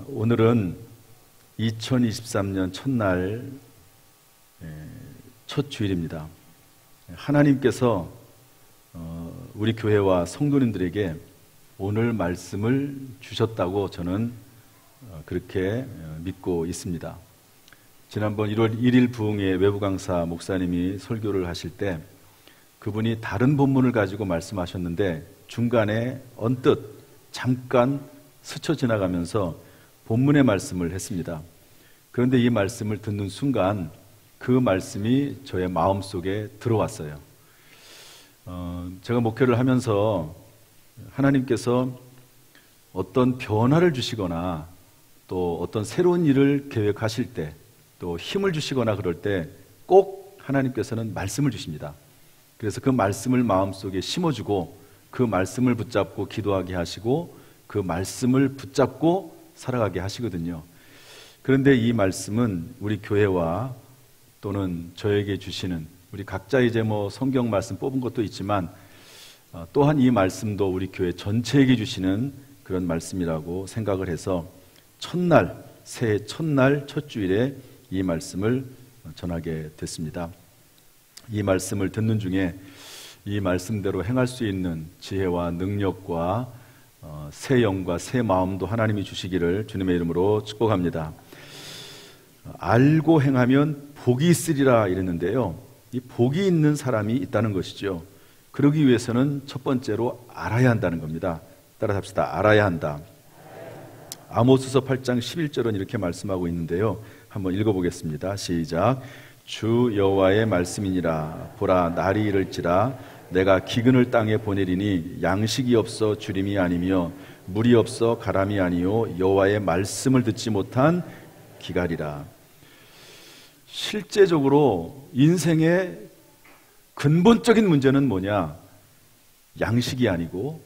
오늘은 2023년 첫날 첫 주일입니다. 하나님께서 우리 교회와 성도님들에게 오늘 말씀을 주셨다고 저는 그렇게 믿고 있습니다. 지난번 1월 1일 부흥회 외부 강사 목사님이 설교를 하실 때 그분이 다른 본문을 가지고 말씀하셨는데 중간에 언뜻 잠깐 스쳐 지나가면서 본문의 말씀을 했습니다. 그런데 이 말씀을 듣는 순간 그 말씀이 저의 마음속에 들어왔어요. 제가 목회를 하면서 하나님께서 어떤 변화를 주시거나 또 어떤 새로운 일을 계획하실 때 또 힘을 주시거나 그럴 때 꼭 하나님께서는 말씀을 주십니다. 그래서 그 말씀을 마음속에 심어주고 그 말씀을 붙잡고 기도하게 하시고 그 말씀을 붙잡고 살아가게 하시거든요. 그런데 이 말씀은 우리 교회와 또는 저에게 주시는 우리 각자 이제 성경 말씀 뽑은 것도 있지만 또한 이 말씀도 우리 교회 전체에게 주시는 그런 말씀이라고 생각을 해서 첫날, 새해 첫날 첫 주일에 이 말씀을 전하게 됐습니다. 이 말씀을 듣는 중에 이 말씀대로 행할 수 있는 지혜와 능력과 새 영과 새 마음도 하나님이 주시기를 주님의 이름으로 축복합니다. 알고 행하면 복이 있으리라 이랬는데요, 이 복이 있는 사람이 있다는 것이죠. 그러기 위해서는 첫 번째로 알아야 한다는 겁니다. 따라서 합시다. 알아야 한다. 아모스서 8장 11절은 이렇게 말씀하고 있는데요, 한번 읽어보겠습니다. 시작. 주 여호와의 말씀이니라. 보라, 날이 이를지라 내가 기근을 땅에 보내리니 양식이 없어 주림이 아니며 물이 없어 가람이 아니요 여호와의 말씀을 듣지 못한 기갈이라. 실제적으로 인생의 근본적인 문제는 뭐냐? 양식이 아니고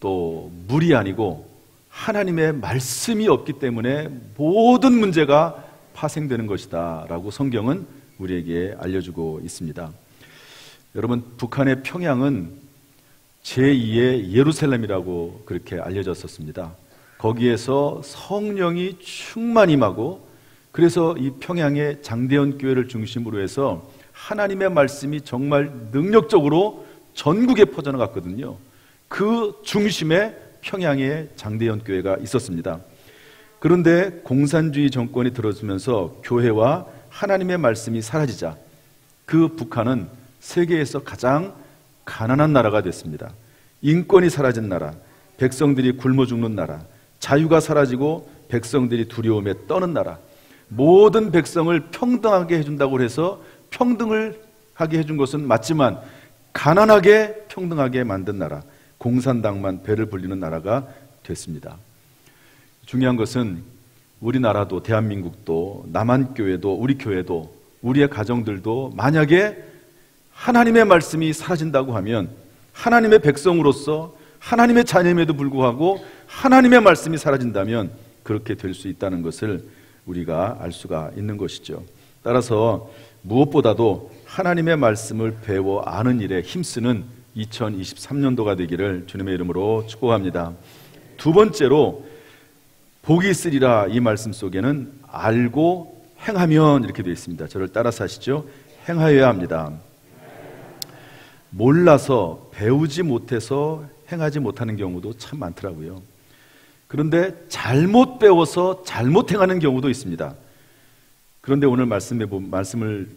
또 물이 아니고 하나님의 말씀이 없기 때문에 모든 문제가 파생되는 것이다 라고 성경은 우리에게 알려주고 있습니다. 여러분, 북한의 평양은 제2의 예루살렘이라고 그렇게 알려졌었습니다. 거기에서 성령이 충만히 임하고, 그래서 이 평양의 장대현 교회를 중심으로 해서 하나님의 말씀이 정말 능력적으로 전국에 퍼져나갔거든요. 그 중심에 평양에 장대현 교회가 있었습니다. 그런데 공산주의 정권이 들어서면서 교회와 하나님의 말씀이 사라지자 그 북한은 세계에서 가장 가난한 나라가 됐습니다. 인권이 사라진 나라, 백성들이 굶어 죽는 나라, 자유가 사라지고 백성들이 두려움에 떠는 나라, 모든 백성을 평등하게 해준다고 해서 평등을 하게 해준 것은 맞지만 가난하게 평등하게 만든 나라, 공산당만 배를 불리는 나라가 됐습니다. 중요한 것은 우리나라도 대한민국도 남한교회도 우리 교회도 우리의 가정들도 만약에 하나님의 말씀이 사라진다고 하면 하나님의 백성으로서 하나님의 자녀임에도 불구하고 하나님의 말씀이 사라진다면 그렇게 될 수 있다는 것을 우리가 알 수가 있는 것이죠. 따라서 무엇보다도 하나님의 말씀을 배워 아는 일에 힘쓰는 2023년도가 되기를 주님의 이름으로 축복합니다. 두 번째로 복이 있으리라, 이 말씀 속에는 알고 행하면 이렇게 되어 있습니다. 저를 따라서 하시죠. 행하여야 합니다. 몰라서 배우지 못해서 행하지 못하는 경우도 참 많더라고요. 그런데 잘못 배워서 잘못 행하는 경우도 있습니다. 그런데 오늘 말씀을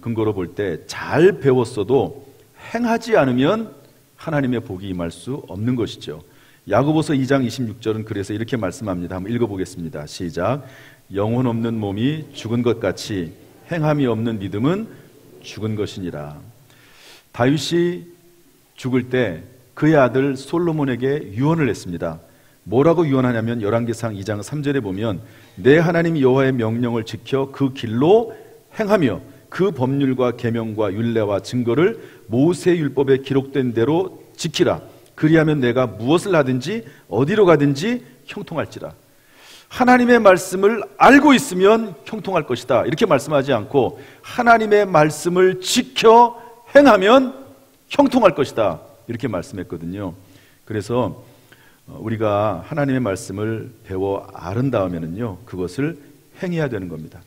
근거로 볼 때 잘 배웠어도 행하지 않으면 하나님의 복이 임할 수 없는 것이죠. 야고보서 2장 26절은 그래서 이렇게 말씀합니다. 한번 읽어보겠습니다. 시작. 영혼 없는 몸이 죽은 것 같이 행함이 없는 믿음은 죽은 것이니라. 다윗이 죽을 때 그의 아들 솔로몬에게 유언을 했습니다. 뭐라고 유언하냐면 열왕기상 2장 3절에 보면 내 하나님 여호와의 명령을 지켜 그 길로 행하며 그 법률과 계명과 율례와 증거를 모세 율법에 기록된 대로 지키라. 그리하면 내가 무엇을 하든지 어디로 가든지 형통할지라. 하나님의 말씀을 알고 있으면 형통할 것이다 이렇게 말씀하지 않고 하나님의 말씀을 지켜 행하면 형통할 것이다 이렇게 말씀했거든요. 그래서 우리가 하나님의 말씀을 배워 아른 다음에는요, 그것을 행해야 되는 겁니다.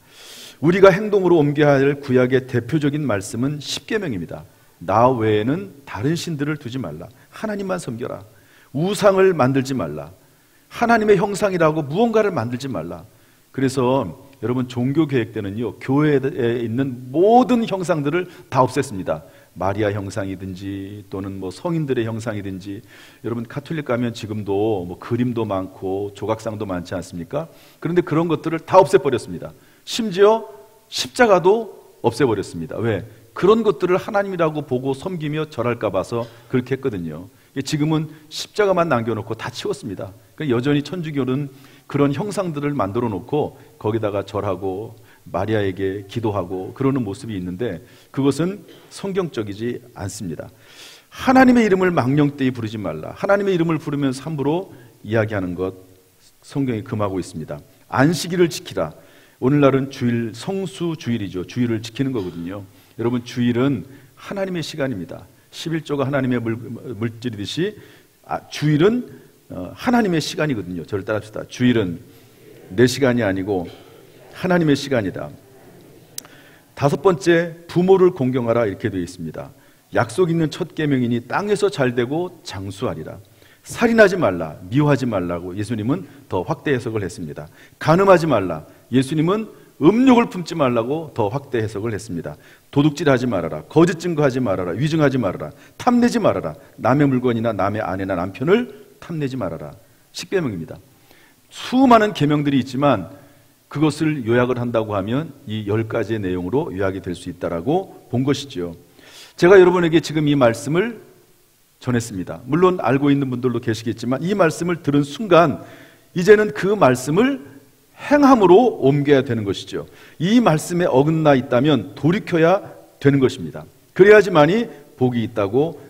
우리가 행동으로 옮겨야 할 구약의 대표적인 말씀은 십계명입니다. 나 외에는 다른 신들을 두지 말라. 하나님만 섬겨라. 우상을 만들지 말라. 하나님의 형상이라고 무언가를 만들지 말라. 그래서 여러분, 종교 계획 때는요, 교회에 있는 모든 형상들을 다 없앴습니다. 마리아 형상이든지 또는 뭐 성인들의 형상이든지, 여러분 가톨릭 가면 지금도 뭐 그림도 많고 조각상도 많지 않습니까? 그런데 그런 것들을 다 없애버렸습니다. 심지어 십자가도 없애버렸습니다. 왜? 그런 것들을 하나님이라고 보고 섬기며 절할까 봐서 그렇게 했거든요. 지금은 십자가만 남겨놓고 다 치웠습니다. 그러니까 여전히 천주교는 그런 형상들을 만들어 놓고 거기다가 절하고 마리아에게 기도하고 그러는 모습이 있는데, 그것은 성경적이지 않습니다. 하나님의 이름을 망령되이 부르지 말라. 하나님의 이름을 부르면서 함부로 이야기하는 것, 성경이 금하고 있습니다. 안식일을 지키라. 오늘날은 주일, 성수주일이죠. 주일을 지키는 거거든요. 여러분, 주일은 하나님의 시간입니다. 11조가 하나님의 물질이듯이 주일은 하나님의 시간이거든요. 저를 따라합시다. 주일은 내 시간이 아니고 하나님의 시간이다. 다섯 번째, 부모를 공경하라, 이렇게 되어 있습니다. 약속 있는 첫 계명이니 땅에서 잘되고 장수하리라. 살인하지 말라, 미워하지 말라고 예수님은 더 확대 해석을 했습니다. 간음하지 말라, 예수님은 음욕을 품지 말라고 더 확대 해석을 했습니다. 도둑질하지 말아라, 거짓 증거하지 말아라, 위증하지 말아라, 탐내지 말아라, 남의 물건이나 남의 아내나 남편을 탐내지 말아라. 십계명입니다. 수많은 계명들이 있지만 그것을 요약을 한다고 하면 이 10가지의 내용으로 요약이 될 수 있다라고 본 것이죠. 제가 여러분에게 지금 이 말씀을 전했습니다. 물론 알고 있는 분들도 계시겠지만 이 말씀을 들은 순간 이제는 그 말씀을 행함으로 옮겨야 되는 것이죠. 이 말씀에 어긋나 있다면 돌이켜야 되는 것입니다. 그래야지만이 복이 있다고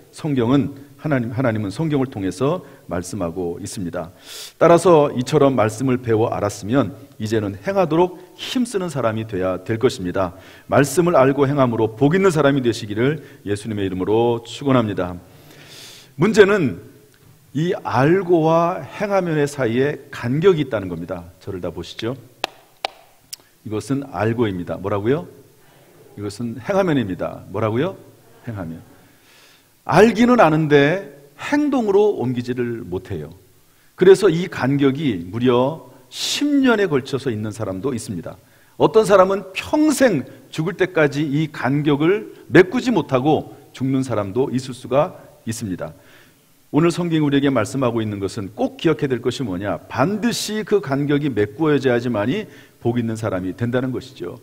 하나님은 성경을 통해서 말씀하고 있습니다. 따라서 이처럼 말씀을 배워 알았으면 이제는 행하도록 힘쓰는 사람이 되어야 될 것입니다. 말씀을 알고 행함으로 복 있는 사람이 되시기를 예수님의 이름으로 축원합니다. 문제는 이 알고와 행하면의 사이에 간격이 있다는 겁니다. 저를 다 보시죠. 이것은 알고입니다. 뭐라고요? 이것은 행하면입니다. 뭐라고요? 행하면. 알기는 아는데 행동으로 옮기지를 못해요. 그래서 이 간격이 무려 10년에 걸쳐서 있는 사람도 있습니다. 어떤 사람은 평생 죽을 때까지 이 간격을 메꾸지 못하고 죽는 사람도 있을 수가 있습니다. 오늘 성경이 우리에게 말씀하고 있는 것은 꼭 기억해야 될 것이 뭐냐? 반드시 그 간격이 메꾸어져야지만이 복 있는 사람이 된다는 것이죠.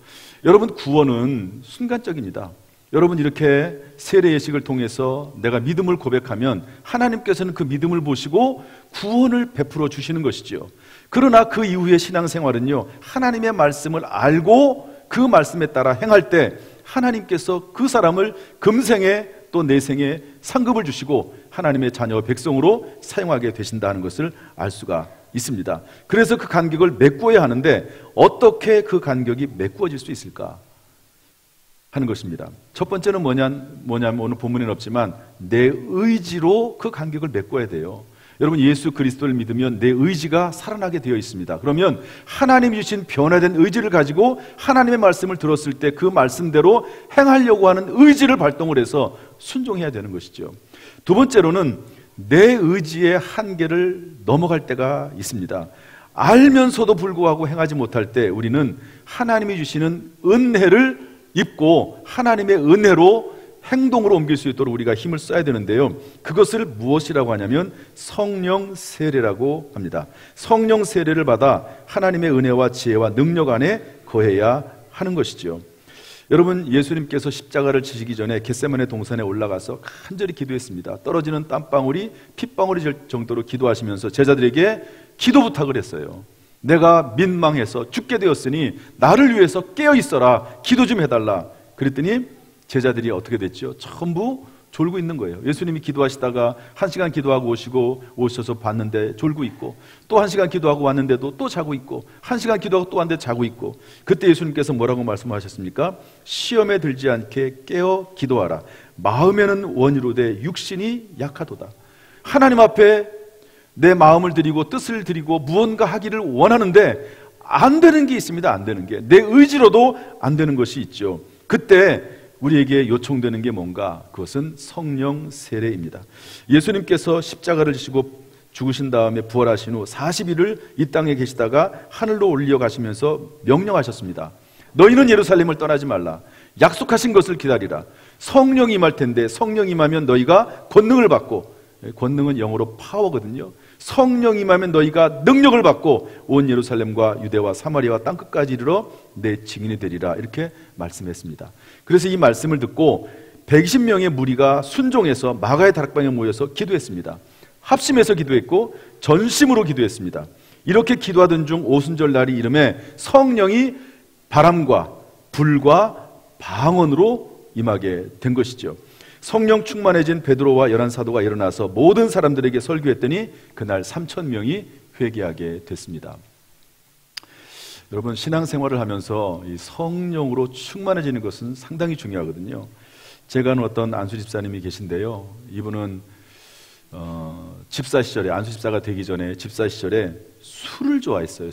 여러분, 구원은 순간적입니다. 여러분, 이렇게 세례 예식을 통해서 내가 믿음을 고백하면 하나님께서는 그 믿음을 보시고 구원을 베풀어 주시는 것이죠. 그러나 그 이후의 신앙생활은요, 하나님의 말씀을 알고 그 말씀에 따라 행할 때 하나님께서 그 사람을 금생에 또 내생에 상급을 주시고 하나님의 자녀 백성으로 사용하게 되신다는 것을 알 수가 있습니다. 그래서 그 간격을 메꾸어야 하는데 어떻게 그 간격이 메꾸어질 수 있을까 하는 것입니다. 첫 번째는 뭐냐면 오늘 본문에는 없지만 내 의지로 그 간격을 메꿔야 돼요. 여러분, 예수 그리스도를 믿으면 내 의지가 살아나게 되어 있습니다. 그러면 하나님이 주신 변화된 의지를 가지고 하나님의 말씀을 들었을 때 그 말씀대로 행하려고 하는 의지를 발동을 해서 순종해야 되는 것이죠. 두 번째로는 내 의지의 한계를 넘어갈 때가 있습니다. 알면서도 불구하고 행하지 못할 때 우리는 하나님이 주시는 은혜를 입고 하나님의 은혜로 행동으로 옮길 수 있도록 우리가 힘을 써야 되는데요, 그것을 무엇이라고 하냐면 성령 세례라고 합니다. 성령 세례를 받아 하나님의 은혜와 지혜와 능력 안에 거해야 하는 것이죠. 여러분, 예수님께서 십자가를 지시기 전에 겟세마네 동산에 올라가서 간절히 기도했습니다. 떨어지는 땀방울이 핏방울이 될 정도로 기도하시면서 제자들에게 기도 부탁을 했어요. 내가 민망해서 죽게 되었으니 나를 위해서 깨어 있어라, 기도 좀 해달라. 그랬더니 제자들이 어떻게 됐죠? 전부 졸고 있는 거예요. 예수님이 기도하시다가 1시간 기도하고 오셔서 봤는데 졸고 있고, 또 1시간 기도하고 왔는데도 또 자고 있고, 1시간 기도하고 또 왔는데 자고 있고. 그때 예수님께서 뭐라고 말씀하셨습니까? 시험에 들지 않게 깨어 기도하라. 마음에는 원이로되 육신이 약하도다. 하나님 앞에 내 마음을 드리고 뜻을 드리고 무언가 하기를 원하는데 안 되는 게 있습니다. 안 되는 게. 내 의지로도 안 되는 것이 있죠. 그때 우리에게 요청되는 게 뭔가? 그것은 성령 세례입니다. 예수님께서 십자가를 지시고 죽으신 다음에 부활하신 후 40일을 이 땅에 계시다가 하늘로 올려가시면서 명령하셨습니다. 너희는 예루살렘을 떠나지 말라. 약속하신 것을 기다리라. 성령이 임할 텐데 성령이 임하면 너희가 권능을 받고, 권능은 영어로 파워거든요. 성령이 임하면 너희가 능력을 받고 온 예루살렘과 유대와 사마리아와 땅끝까지 이르러 내 증인이 되리라. 이렇게 말씀했습니다. 그래서 이 말씀을 듣고 120명의 무리가 순종해서 마가의 다락방에 모여서 기도했습니다. 합심해서 기도했고 전심으로 기도했습니다. 이렇게 기도하던 중 오순절 날이 이름에 성령이 바람과 불과 방언으로 임하게 된 것이죠. 성령 충만해진 베드로와 11사도가 일어나서 모든 사람들에게 설교했더니 그날 3,000명이 회개하게 됐습니다. 여러분, 신앙생활을 하면서 이 성령으로 충만해지는 것은 상당히 중요하거든요. 제가 아는 어떤 안수 집사님이 계신데요. 이분은 집사 시절에, 안수 집사가 되기 전에 집사 시절에 술을 좋아했어요.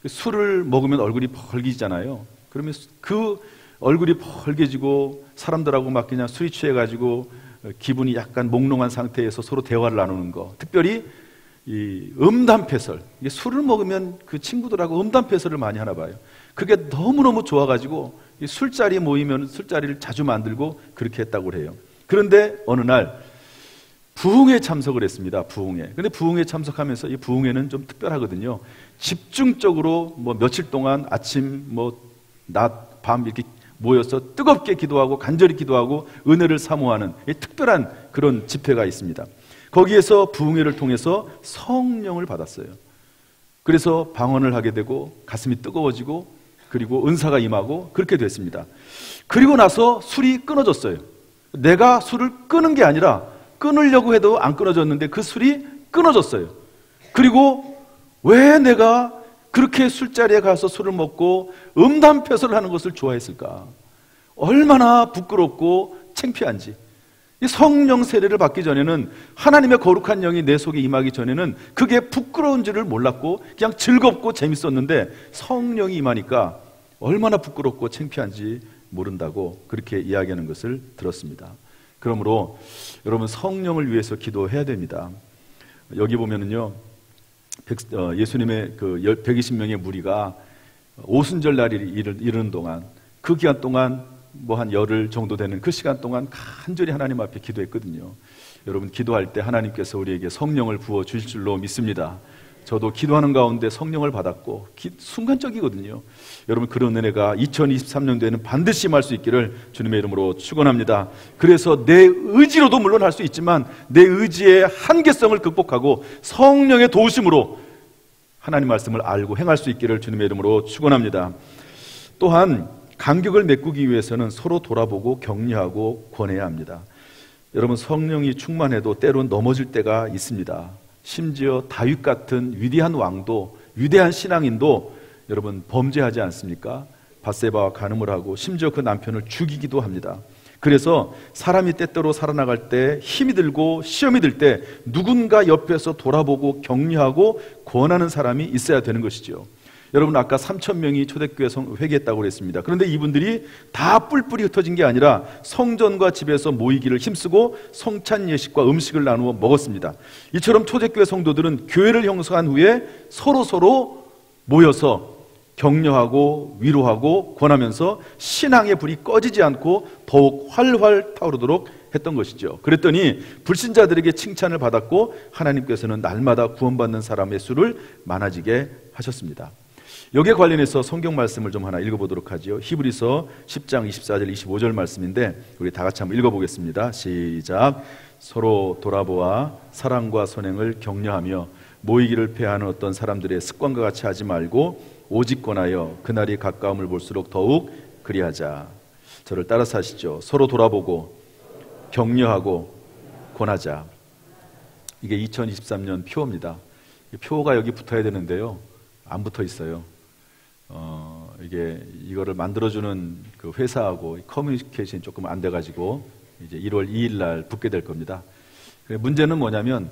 술을 먹으면 얼굴이 벌기잖아요. 그러면 그 얼굴이 벌게지고 사람들하고 막 그냥 술이 취해가지고 기분이 약간 몽롱한 상태에서 서로 대화를 나누는 거, 특별히 이 음담패설, 이게 술을 먹으면 그 친구들하고 음담패설을 많이 하나 봐요. 그게 너무너무 좋아가지고 이 술자리에 모이면 술자리를 자주 만들고 그렇게 했다고 해요. 그런데 어느 날 부흥회에 참석을 했습니다. 부흥회. 근데 부흥회에 참석하면서 이 부흥회는 좀 특별하거든요. 집중적으로 뭐 며칠 동안 아침 낮, 밤 이렇게 모여서 뜨겁게 기도하고 간절히 기도하고 은혜를 사모하는 특별한 그런 집회가 있습니다. 거기에서 부흥회를 통해서 성령을 받았어요. 그래서 방언을 하게 되고 가슴이 뜨거워지고 그리고 은사가 임하고 그렇게 됐습니다. 그리고 나서 술이 끊어졌어요. 내가 술을 끄는 게 아니라 끊으려고 해도 안 끊어졌는데 그 술이 끊어졌어요. 그리고 왜 내가 그렇게 술자리에 가서 술을 먹고 음담패설을 하는 것을 좋아했을까? 얼마나 부끄럽고 창피한지. 이 성령 세례를 받기 전에는, 하나님의 거룩한 영이 내 속에 임하기 전에는 그게 부끄러운 줄을 몰랐고 그냥 즐겁고 재밌었는데 성령이 임하니까 얼마나 부끄럽고 창피한지 모른다고 그렇게 이야기하는 것을 들었습니다. 그러므로 여러분, 성령을 위해서 기도해야 됩니다. 여기 보면은요, 예수님의 그 120명의 무리가 오순절 날이 이르는 동안, 그 기간 동안 뭐 한 열흘 정도 되는 그 시간 동안 간절히 하나님 앞에 기도했거든요. 여러분, 기도할 때 하나님께서 우리에게 성령을 부어 주실 줄로 믿습니다. 저도 기도하는 가운데 성령을 받았고 순간적이거든요. 여러분, 그런 은혜가 2023년도에는 반드시 임할 수 있기를 주님의 이름으로 축원합니다. 그래서 내 의지로도 물론 할 수 있지만 내 의지의 한계성을 극복하고 성령의 도우심으로 하나님 말씀을 알고 행할 수 있기를 주님의 이름으로 축원합니다. 또한 간격을 메꾸기 위해서는 서로 돌아보고 격려하고 권해야 합니다. 여러분, 성령이 충만해도 때론 넘어질 때가 있습니다. 심지어 다윗 같은 위대한 왕도, 위대한 신앙인도 여러분 범죄하지 않습니까? 밧세바와 간음을 하고 심지어 그 남편을 죽이기도 합니다. 그래서 사람이 때때로 살아나갈 때, 힘이 들고 시험이 들 때 누군가 옆에서 돌아보고 격려하고 권하는 사람이 있어야 되는 것이죠. 여러분, 아까 3,000명이 초대교회 회개했다고 그랬습니다. 그런데 이분들이 다 뿔뿔이 흩어진 게 아니라 성전과 집에서 모이기를 힘쓰고 성찬 예식과 음식을 나누어 먹었습니다. 이처럼 초대교회 성도들은 교회를 형성한 후에 서로 모여서 격려하고 위로하고 권하면서 신앙의 불이 꺼지지 않고 더욱 활활 타오르도록 했던 것이죠. 그랬더니 불신자들에게 칭찬을 받았고 하나님께서는 날마다 구원받는 사람의 수를 많아지게 하셨습니다. 여기에 관련해서 성경 말씀을 좀 하나 읽어보도록 하죠. 히브리서 10장 24절 25절 말씀인데 우리 다 같이 한번 읽어보겠습니다. 시작. 서로 돌아보아 사랑과 선행을 격려하며 모이기를 폐하는 어떤 사람들의 습관과 같이 하지 말고 오직 권하여 그날이 가까움을 볼수록 더욱 그리하자. 저를 따라서 하시죠. 서로 돌아보고 격려하고 권하자. 이게 2023년 표어입니다. 표어가 여기 붙어야 되는데요, 안 붙어 있어요. 이거를 만들어주는 그 회사하고 커뮤니케이션이 조금 안 돼가지고 이제 1월 2일 날 붙게 될 겁니다. 문제는 뭐냐면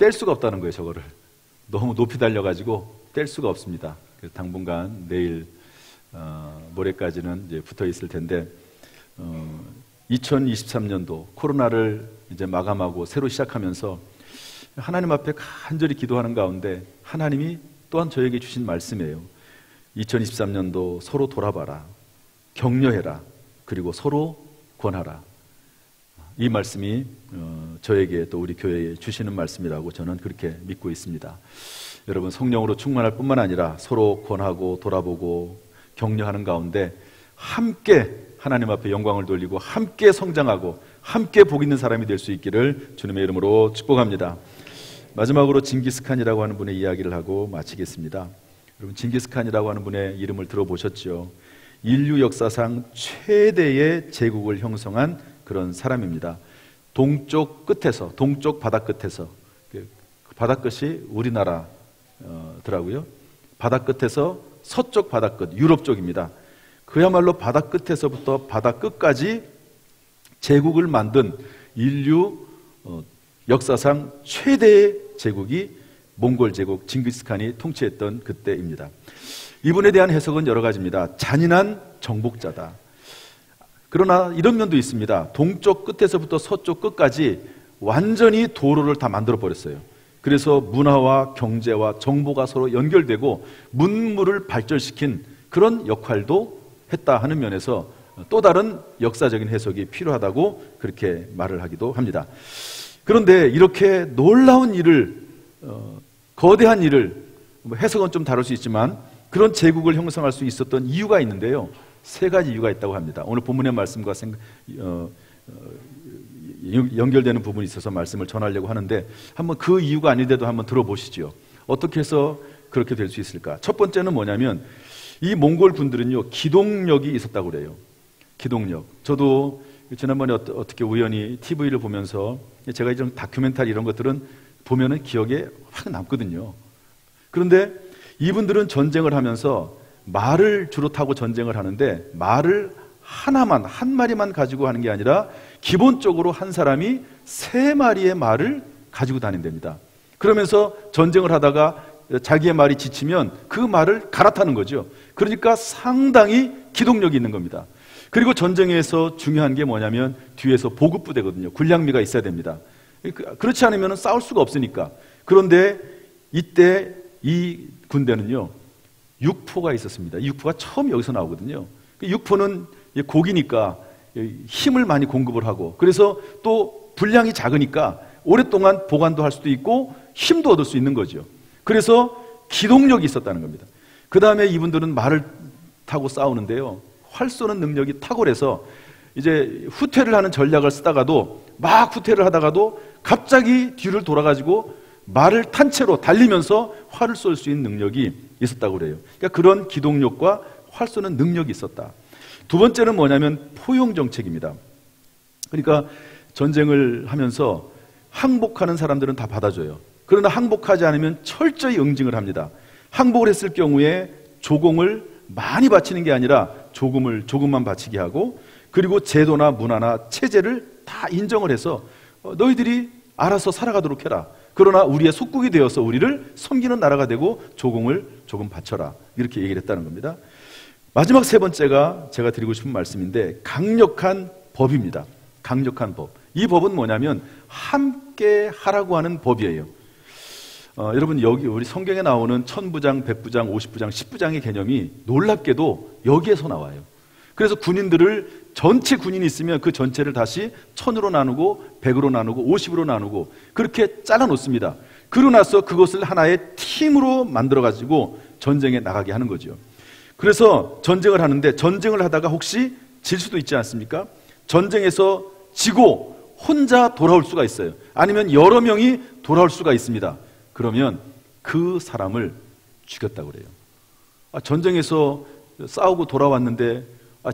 뗄 수가 없다는 거예요. 저거를 너무 높이 달려가지고 뗄 수가 없습니다. 그래서 당분간 내일 모레까지는 이제 붙어 있을 텐데 2023년도 코로나를 이제 마감하고 새로 시작하면서 하나님 앞에 간절히 기도하는 가운데 하나님이 또한 저에게 주신 말씀이에요. 2023년도 서로 돌아봐라, 격려해라, 그리고 서로 권하라. 이 말씀이 저에게 또 우리 교회에 주시는 말씀이라고 저는 그렇게 믿고 있습니다. 여러분, 성령으로 충만할 뿐만 아니라 서로 권하고 돌아보고 격려하는 가운데 함께 하나님 앞에 영광을 돌리고 함께 성장하고 함께 복 있는 사람이 될 수 있기를 주님의 이름으로 축복합니다. 마지막으로 징기스칸이라고 하는 분의 이야기를 하고 마치겠습니다. 여러분, 징기스칸이라고 하는 분의 이름을 들어보셨죠? 인류 역사상 최대의 제국을 형성한 그런 사람입니다. 동쪽 끝에서, 동쪽 바다 끝에서, 바다 끝이 우리나라더라고요. 바다 끝에서 서쪽 바다 끝, 유럽 쪽입니다. 그야말로 바다 끝에서부터 바다 끝까지 제국을 만든 인류 역사상 최대의 제국이 몽골 제국 징기스칸이 통치했던 그때입니다. 이분에 대한 해석은 여러 가지입니다. 잔인한 정복자다. 그러나 이런 면도 있습니다. 동쪽 끝에서부터 서쪽 끝까지 완전히 도로를 다 만들어 버렸어요. 그래서 문화와 경제와 정보가 서로 연결되고 문물을 발전시킨 그런 역할도 했다 하는 면에서 또 다른 역사적인 해석이 필요하다고 그렇게 말을 하기도 합니다. 그런데 이렇게 놀라운 일을, 거대한 일을, 해석은 좀 다를 수 있지만 그런 제국을 형성할 수 있었던 이유가 있는데요. 세 가지 이유가 있다고 합니다. 오늘 본문의 말씀과 연결되는 부분이 있어서 말씀을 전하려고 하는데 한번 그 이유가 아닌데도 한번 들어보시죠. 어떻게 해서 그렇게 될 수 있을까? 첫 번째는 뭐냐면 이 몽골 군들은요, 기동력이 있었다고 그래요. 기동력. 저도 지난번에 어떻게 우연히 TV를 보면서 제가 이런 다큐멘터리 이런 것들은 보면은 기억에 확 남거든요. 그런데 이분들은 전쟁을 하면서 말을 주로 타고 전쟁을 하는데 말을 하나만, 한 마리만 가지고 하는 게 아니라 기본적으로 한 사람이 3마리의 말을 가지고 다닌답니다. 그러면서 전쟁을 하다가 자기의 말이 지치면 그 말을 갈아타는 거죠. 그러니까 상당히 기동력이 있는 겁니다. 그리고 전쟁에서 중요한 게 뭐냐면 뒤에서 보급부대거든요. 군량미가 있어야 됩니다. 그렇지 않으면 싸울 수가 없으니까. 그런데 이때 이 군대는요, 육포가 있었습니다. 이 육포가 처음 여기서 나오거든요. 육포는 고기니까 힘을 많이 공급을 하고, 그래서 또 분량이 작으니까 오랫동안 보관도 할 수도 있고 힘도 얻을 수 있는 거죠. 그래서 기동력이 있었다는 겁니다. 그 다음에 이분들은 말을 타고 싸우는데요, 활 쏘는 능력이 탁월해서 이제 후퇴를 하는 전략을 쓰다가도 막 후퇴를 하다가도 갑자기 뒤를 돌아가지고 말을 탄 채로 달리면서 활을 쏠 수 있는 능력이 있었다고 그래요. 그러니까 그런 기동력과 활 쏘는 능력이 있었다. 두 번째는 뭐냐면 포용 정책입니다. 그러니까 전쟁을 하면서 항복하는 사람들은 다 받아줘요. 그러나 항복하지 않으면 철저히 응징을 합니다. 항복을 했을 경우에 조공을 많이 바치는 게 아니라 조금만 바치게 하고, 그리고 제도나 문화나 체제를 다 인정을 해서 너희들이 알아서 살아가도록 해라. 그러나 우리의 속국이 되어서 우리를 섬기는 나라가 되고 조공을 조금 바쳐라. 이렇게 얘기를 했다는 겁니다. 마지막 세 번째가 제가 드리고 싶은 말씀인데 강력한 법입니다. 강력한 법. 이 법은 뭐냐면 함께 하라고 하는 법이에요. 여러분, 여기 우리 성경에 나오는 1000부장, 100부장, 50부장, 10부장의 개념이 놀랍게도 여기에서 나와요. 그래서 군인들을 전체 군인이 있으면 그 전체를 다시 1000으로 나누고 100으로 나누고 50으로 나누고 그렇게 잘라 놓습니다. 그러고 나서 그것을 하나의 팀으로 만들어 가지고 전쟁에 나가게 하는 거죠. 그래서 전쟁을 하는데 전쟁을 하다가 혹시 질 수도 있지 않습니까? 전쟁에서 지고 혼자 돌아올 수가 있어요. 아니면 여러 명이 돌아올 수가 있습니다. 그러면 그 사람을 죽였다고 그래요. 전쟁에서 싸우고 돌아왔는데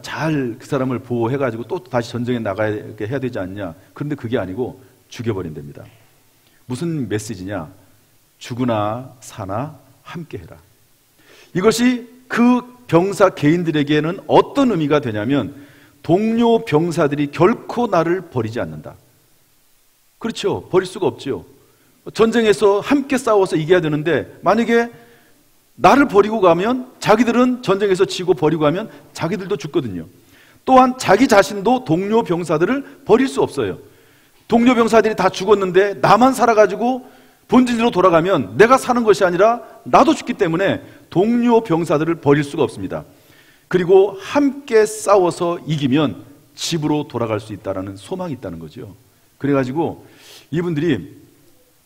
잘 그 사람을 보호해가지고 또 다시 전쟁에 나가게 해야 되지 않냐. 그런데 그게 아니고 죽여버린답니다. 무슨 메시지냐? 죽으나 사나 함께 해라. 이것이 그 병사 개인들에게는 어떤 의미가 되냐면 동료 병사들이 결코 나를 버리지 않는다. 그렇죠. 버릴 수가 없죠. 전쟁에서 함께 싸워서 이겨야 되는데 만약에 나를 버리고 가면 자기들은 전쟁에서 지고 버리고 가면 자기들도 죽거든요. 또한 자기 자신도 동료 병사들을 버릴 수 없어요. 동료 병사들이 다 죽었는데 나만 살아가지고 본진으로 돌아가면 내가 사는 것이 아니라 나도 죽기 때문에 동료 병사들을 버릴 수가 없습니다. 그리고 함께 싸워서 이기면 집으로 돌아갈 수 있다는 소망이 있다는 거죠. 그래가지고 이분들이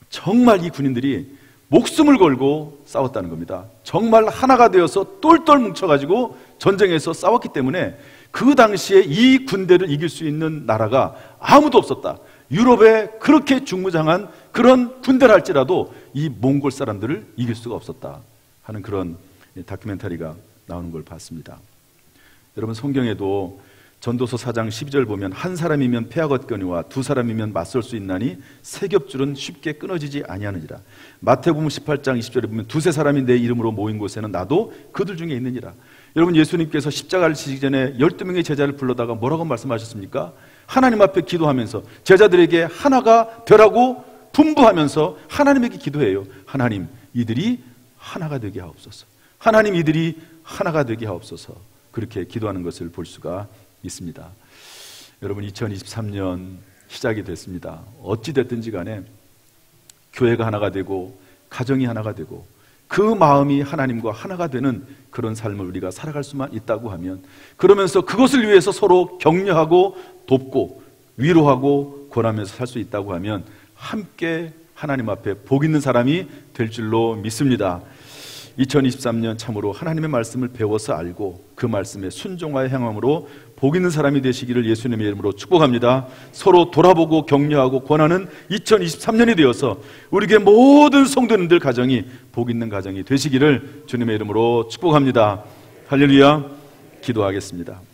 정말 이 군인들이 목숨을 걸고 싸웠다는 겁니다. 정말 하나가 되어서 똘똘 뭉쳐가지고 전쟁에서 싸웠기 때문에 그 당시에 이 군대를 이길 수 있는 나라가 아무도 없었다. 유럽에 그렇게 중무장한 그런 군대를 할지라도 이 몽골 사람들을 이길 수가 없었다 하는 그런 다큐멘터리가 나오는 걸 봤습니다. 여러분, 성경에도 전도서 4장 12절 보면 한 사람이면 패하겠거니와 두 사람이면 맞설 수 있나니 세 겹줄은 쉽게 끊어지지 아니하느니라. 마태복음 18장 20절에 보면 두세 사람이 내 이름으로 모인 곳에는 나도 그들 중에 있느니라. 여러분, 예수님께서 십자가를 지시기 전에 12명의 제자를 불러다가 뭐라고 말씀하셨습니까? 하나님 앞에 기도하면서 제자들에게 하나가 되라고 분부하면서 하나님에게 기도해요. 하나님, 이들이 하나가 되게 하옵소서. 하나님, 이들이 하나가 되게 하옵소서. 그렇게 기도하는 것을 볼 수가 있습니다. 여러분, 2023년 시작이 됐습니다. 어찌 됐든지 간에 교회가 하나가 되고 가정이 하나가 되고 그 마음이 하나님과 하나가 되는 그런 삶을 우리가 살아갈 수만 있다고 하면, 그러면서 그것을 위해서 서로 격려하고 돕고 위로하고 권하면서 살 수 있다고 하면 함께 하나님 앞에 복 있는 사람이 될 줄로 믿습니다. 2023년 참으로 하나님의 말씀을 배워서 알고 그 말씀에 순종하여 행함으로 복 있는 사람이 되시기를 예수님의 이름으로 축복합니다. 서로 돌아보고 격려하고 권하는 2023년이 되어서 우리에게 모든 성도님들 가정이 복 있는 가정이 되시기를 주님의 이름으로 축복합니다. 할렐루야. 기도하겠습니다.